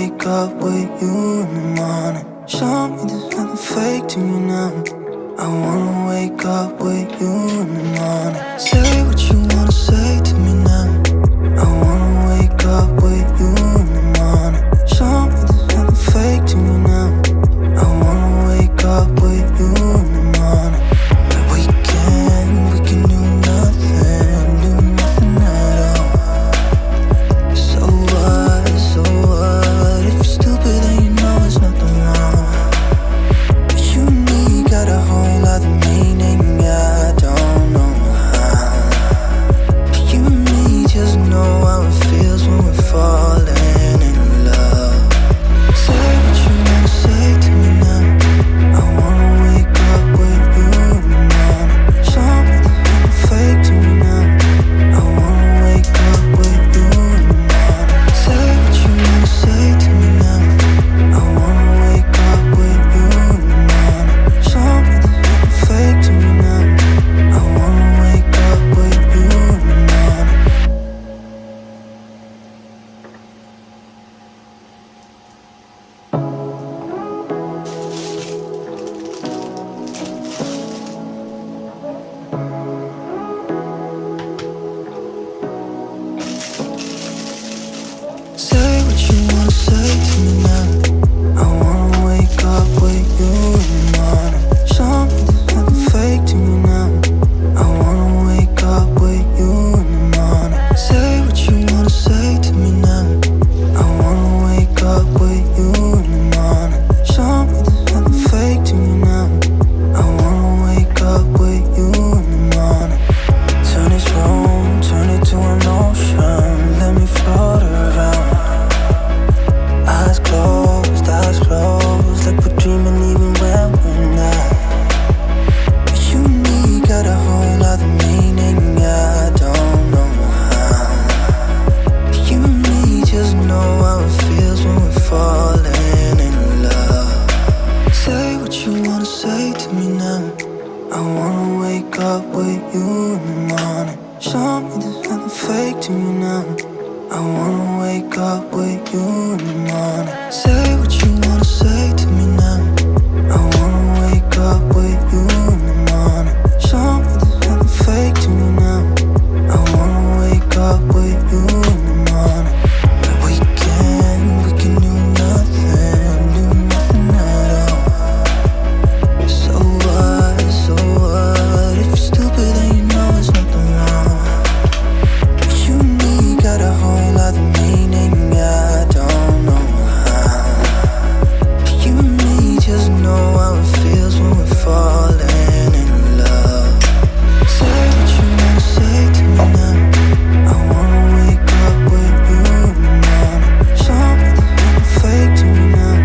wake up with you in the morning. Show me there's nothing fake to me now. I wanna wake up with you in the morning. Say what you wanna say to me now. I wanna wake up with you in the morning. Show me there's nothing fake to me now. I wanna wake up with you in the morning. But we can do nothing at all. So what? If you're stupid then you know it's nothing wrong. But you and me got a whole other meaning, I don't know how. But you and me just know how it feels when we're falling in love. Say what you wanna say to me now. I wanna wake up with you in the morning. Show me there's nothing fake to me now. I wanna wake up with you in the morning. Say what you wanna say to me now. I wanna wake up with you in the morning. Show me there's nothing fake to me now. I wanna wake up with you in the morning. Say what you wanna say to me now. I wanna wake up with you in the morning. Show me there's nothing fake to me now. I wanna wake up with you in the morning. Say what you wanna say to me now. I wanna wake up with you in the morning. Show me there's nothing fake to me now. I wanna wake up with you in the morning. Turn this room, turn it to an ocean. Let me float around. Eyes closed, like we're dreaming even when we're not. But you and me got a whole other meaning, I don't know how. But you and me just know how it feels when we're falling in love. Say what you wanna say to me now. I wanna wake up with you in the morning. Show me there's nothing fake to me now. I wanna wake up with you in the morning. Say what you wanna say to me now. I wanna wake up with you in the morning. Show me there's nothing fake to me now. I wanna wake up with you in the morning. But we can do nothing at all. So what? If you're stupid then you know it's nothing wrong. But you and me got a whole other meaning, I don't know how. But you and me just know how it feels when we're falling in love. Say what you wanna say to me now. I wanna wake up with you in the morning. Show me there's nothing fake to me now.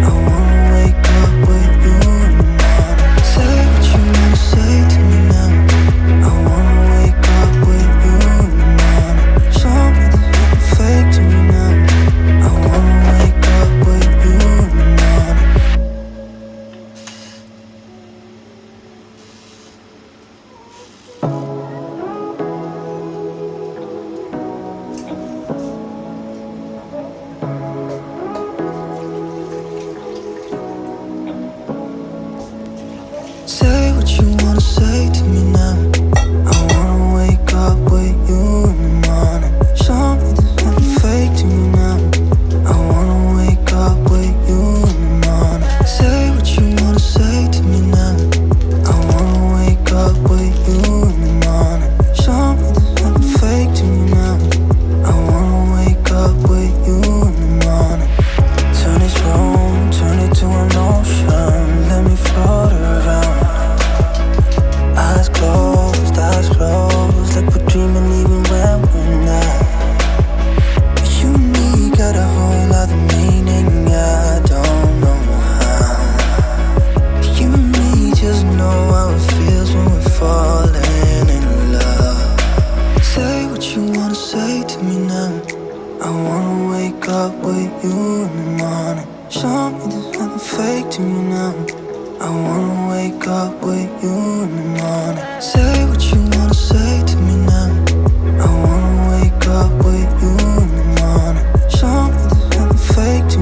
I wanna wake up with you in the morning. Say what you wanna say to me now. I wanna wake up with you in the morning. Show me there's nothing fake to me now. I wanna wake up with you in the morning. Say what you wanna say to me now. I wanna wake up with you in the morning. Show me there's nothing fake to me now. I wanna wake up with you in the morning. Say what you wanna say to me now. I wanna wake up with you in the morning. Show me there's nothing fake to me now. I wanna wake up with you in the morning. Turn this room, turn it to an ocean. Let me float around. Eyes closed, like we're dreaming even when we're not. But you and me got a whole other meaning, I don't know how. But you and me just know how it feels when we're falling in love. Say what you wanna say to me now. I wanna wake up with you in the morning. Show me there's nothing fake to me now. I wanna wake up with you in the morning. Say what you wanna say to me now. I wanna wake up with you in the morning. Show me there's nothing fake to me.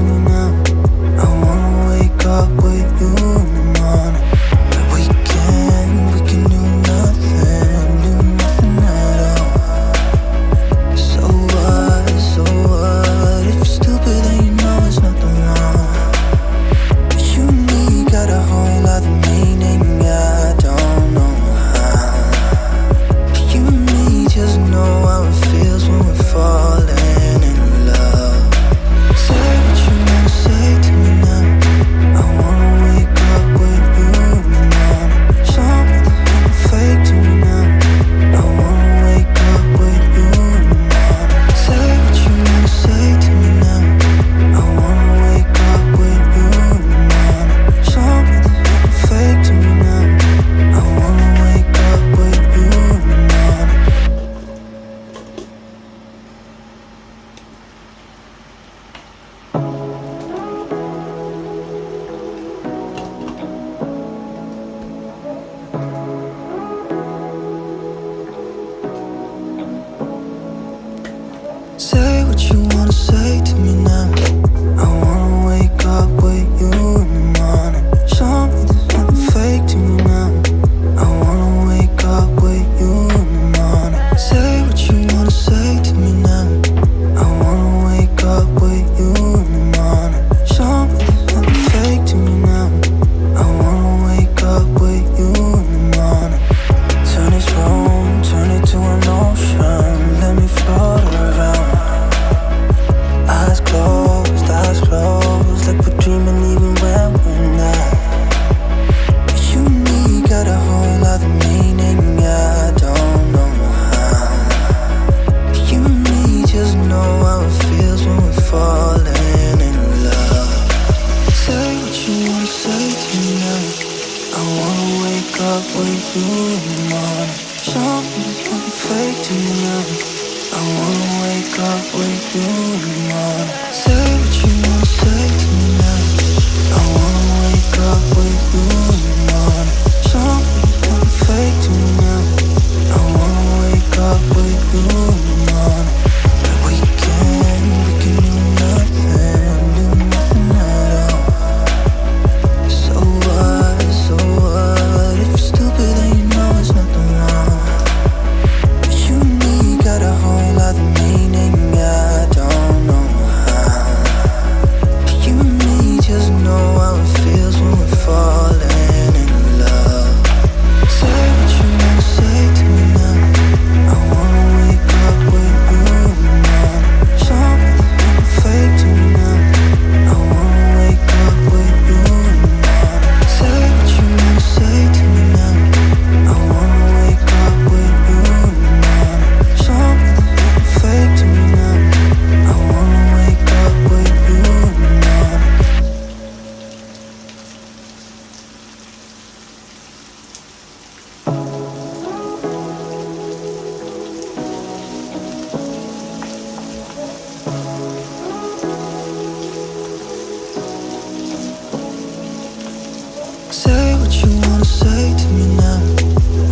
Say what you wanna say to me now.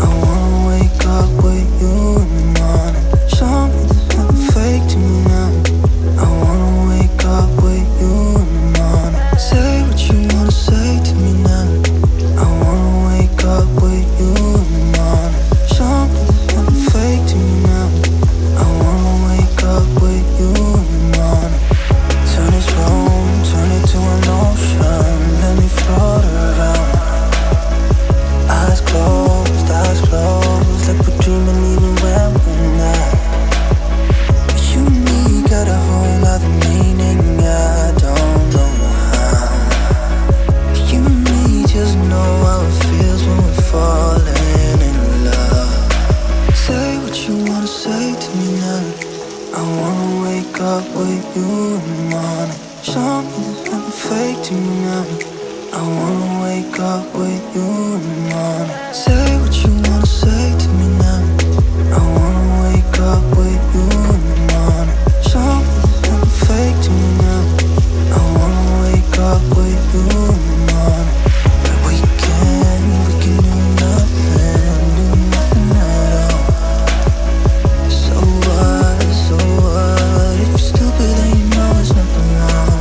I wanna wake up with you in the morning. Show me there's nothing fake to me now. I wanna wake up with you in the morning. Say what you wanna say to me now. I wanna wake up with you in the morning. Show me there's nothing fake to me now. I wanna wake up with you in the morning. Turn this room, turn it to an ocean. Let me float around. Eyes closed, like we're dreaming even when we're not. You and me got a whole other meaning, I don't know how. You and me just know how it feels when we're falling in love. Say what you wanna say to me now. I wanna wake up with you in the morning. Show me there's nothing fake to me now. I wanna wake up with you in the morning. Say what you wanna say to me now. I wanna wake up with you in the morning. Show me there's nothing fake to me now. I wanna wake up with you in the morning. But we can do nothing at all. So what, if you're stupid then you know there's nothing wrong.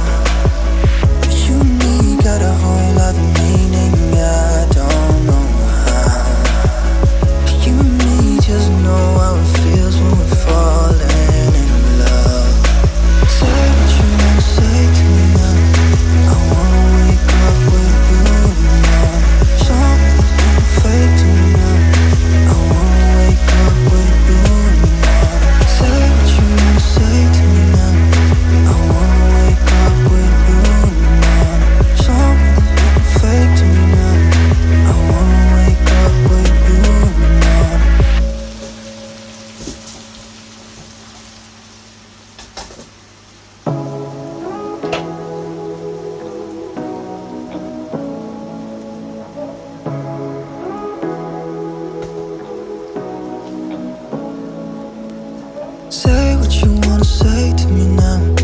You and me got a whole other meaning, I don't know how. You and me just know how it feels when we're falling in love. Say what you wanna say to me now. I wanna wake up with you in the morning. Show me there's nothing fake to me now. I wanna wake up with you in the morning. Say what you wanna say to me now. I wanna wake up with you in the morning. Show me there's nothing fake to me now. I wanna wake up with you in the morning. Say what you wanna say to me now.